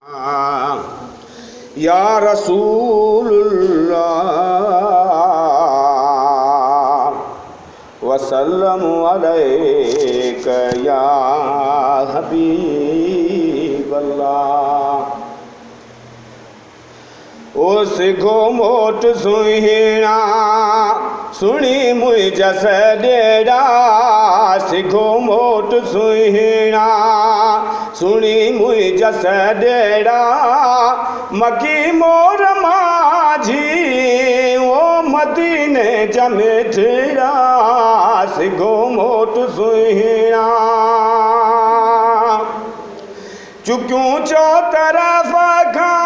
या रसूलुल्लाह वसल्लम अलैक या हबीबल्लाह। ओ सिखो मोट सुहिणा सुनी मुई जस डेड़ा, सिखो मोट सुहिणा सुनी मुई जस डेड़ा, मकी मोर माझी ओ मदीने जमेठड़ा, सिखो मोट सुहिणा चुक्यूं चो तरफ खां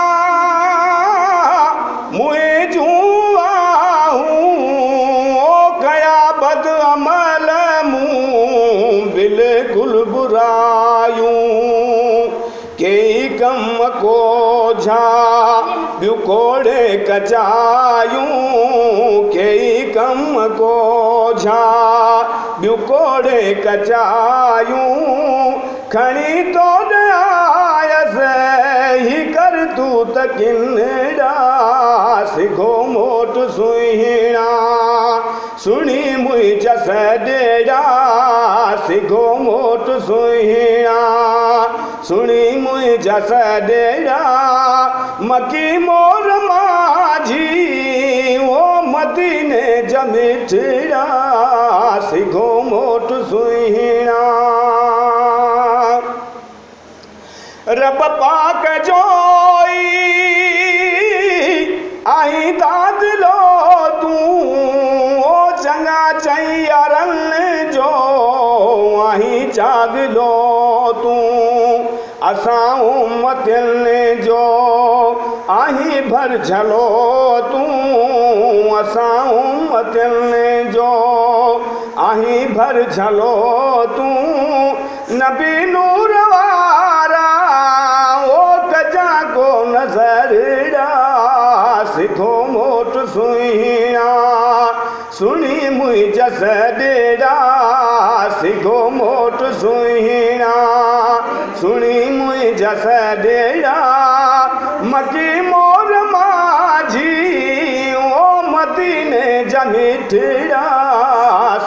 मुए जूं आहूं, ओ कया बद अमल मूं बिल्कुल बुरायूं, कई कम को झा ॿियूं कोड़े कचायूं, कई कम को झा ॿियूं कोड़े कचायूं, खणी तो आयस ही कर तू तकिनड़ा, सिखो मोट सुहिणा सुनी मुई जस डेड़ा, सिखो मोट सुहिणा सुनी मुई जस डेड़ा, मकी मोर माझी ओ मदीने जमेठड़ा, सिखो मोट सुहिणा। रब पाक जोई आई दादलो तू, ओ चंगा चैयारन जो आई चागलो तू, असां उम्मतिन जो आई भर झलो तू, असां उम्मतिन जो आई भर झलो तू, नबी नूर वारा ओ कजा को नजरड़ा, सिखो मोट सुहिणा सुनी मुई जस डेड़ा, सिखो मोट सुहिणा सुनी मुई जस डेड़ा, मकी मोर माझी ओ मदीने जमेठड़ा,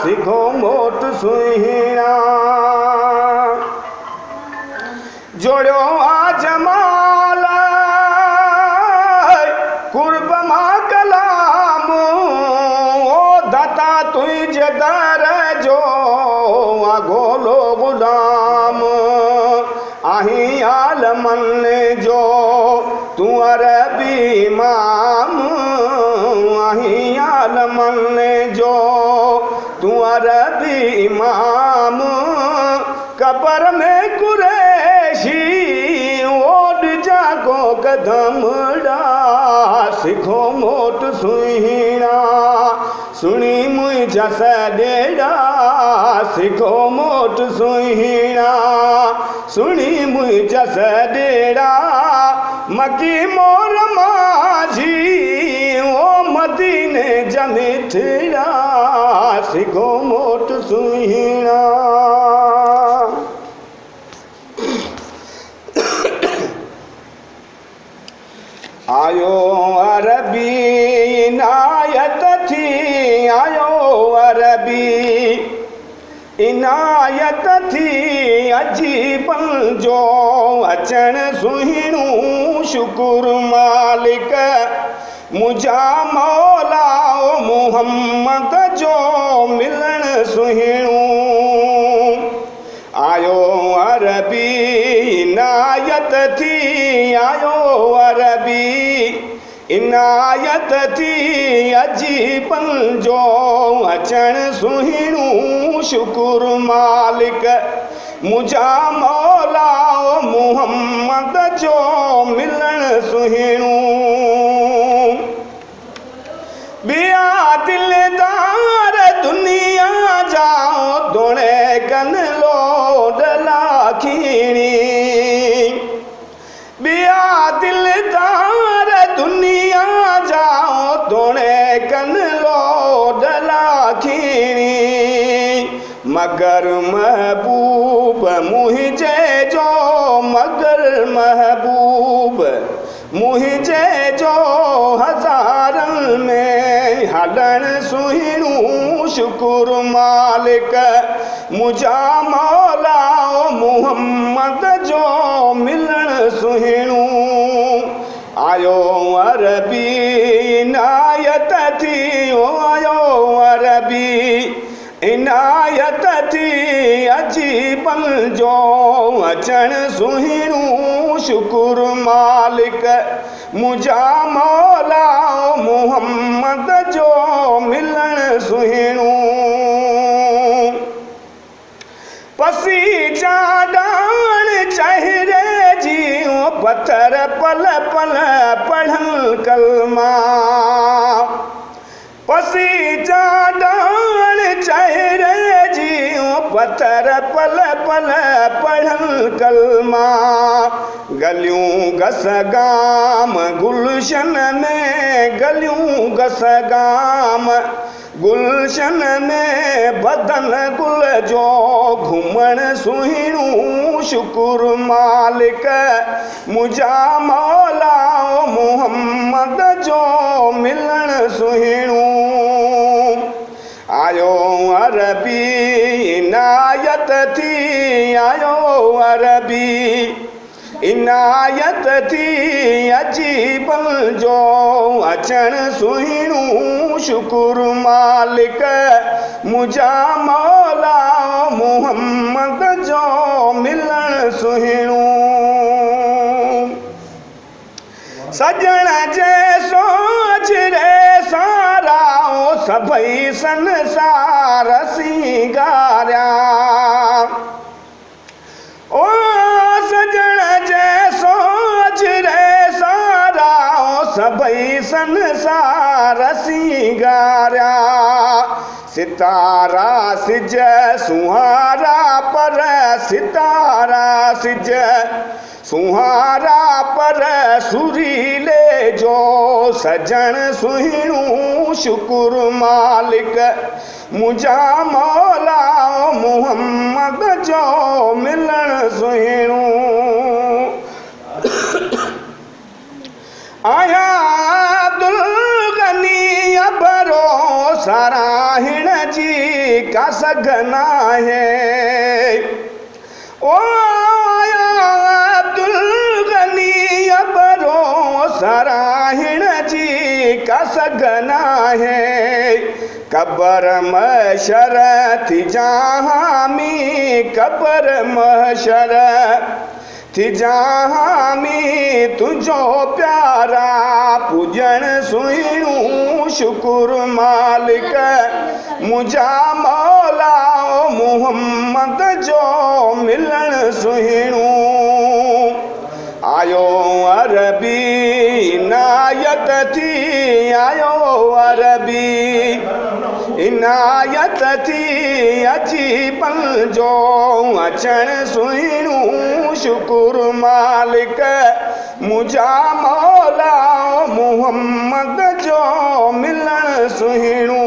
सिखो मोट सुहिणा। जोड़ो आजमाल कुर्ब मां कलाम, ओ दाता तुझे दर जो गोलो गुलाम, आही आलमन जो तू अरबी इमाम, आही आलमन जो तू अरबी इमाम, कबर में कुरैशी ओड जागो कदमड़ा, सिखो मोट सुहिणा सुनी मुई जस डेड़ा, सिखो मोट सुहिणा सुनी मुई जस डेड़ा, मकी मोर माझी ओ मदीने जमेठड़ा, सिखो मोट सुहिणा। आयो अरबी इनायत थी, आयो अरबी इनायत थी, अजीबन जो अचण सुहिणू, शुकुर मालिक मुझा मौला ओ मुहम्मद जो मिलन सुहिणू, आयो अरबी इनायत थी, आयो अरबी इनायत थी, अजीबन जो अचण सुहिणू, शुकुर मालिक मुझा मौला ओ मुहम्मद जो मिलन सुहिणू, बिया दिलदार दुनिया जाओ दोणे कन लोडला खीणी, बिया दिलदार दुनिया जाओ दोणे कन लोडला खीणी, मगर महबूब मुझे जो मगर महबूब मुझे जो हज़ारनि में हलण सुहिणू शुकुर मालिक मुझा मौला मुहम्मद जो मिलण सुहिणू आयो अरबी इनायत थी आयो अरबी इनायत थी अजीबन जो अचण सुहिणू शुकुर मालिक मुझा मौला मुहम्मद जो मिलण सुहिणू पसी चाडान चेहरे जी पत्थर पल पल पढ़न कलमा पसी चाडान चेहरे जी पत्थर पल पल पढ़न कलमा गलियूं गसगाम गुलशन में गलियूं गसगाम गुलशन में बदन गुल जो घुमण सुहिणू शुकुर मालिक मुझा मौला मुहम्मद जो मिलण सुहिणू आयो अरबी इनायत थी आयो अरबी इनायत थी अजीबन जो अचण सुहिणू शुकुर मालिक मुझा मौला मुहम्मद जो मिलण सुहिणू सजण जे सोच रे सारा सभई संसार सिंगारिया ओ सजण जे सोच रे सारा सभई संसार सिंगारिया सितारा सिज सुहारा पर सितारा सिज सुहारा पर सुरीले जो सजण सुहिणू शुकुर मालिक मुझा मौला मुहम्मद जो मिलण सुहिणू आया दुल्गनी अबरो सराहिण जी का सगना है ओ दुल्गनी अबरो सराहिण जी का सगना है कबर महशर थी जहामी कबर महशर थी जहामी तुझो प्यारा पूजन सुहिणू शुकुर मालिक मुझा मौला मुहम्मद जो मिलण सुहिणू आयो अरबी इनायत थी आयो अरबी इनायत थी अजीबन जो अचण सुहिणू शुकुर मालिक मुझा मौला मुहम्मद जो मिलण सुहिणू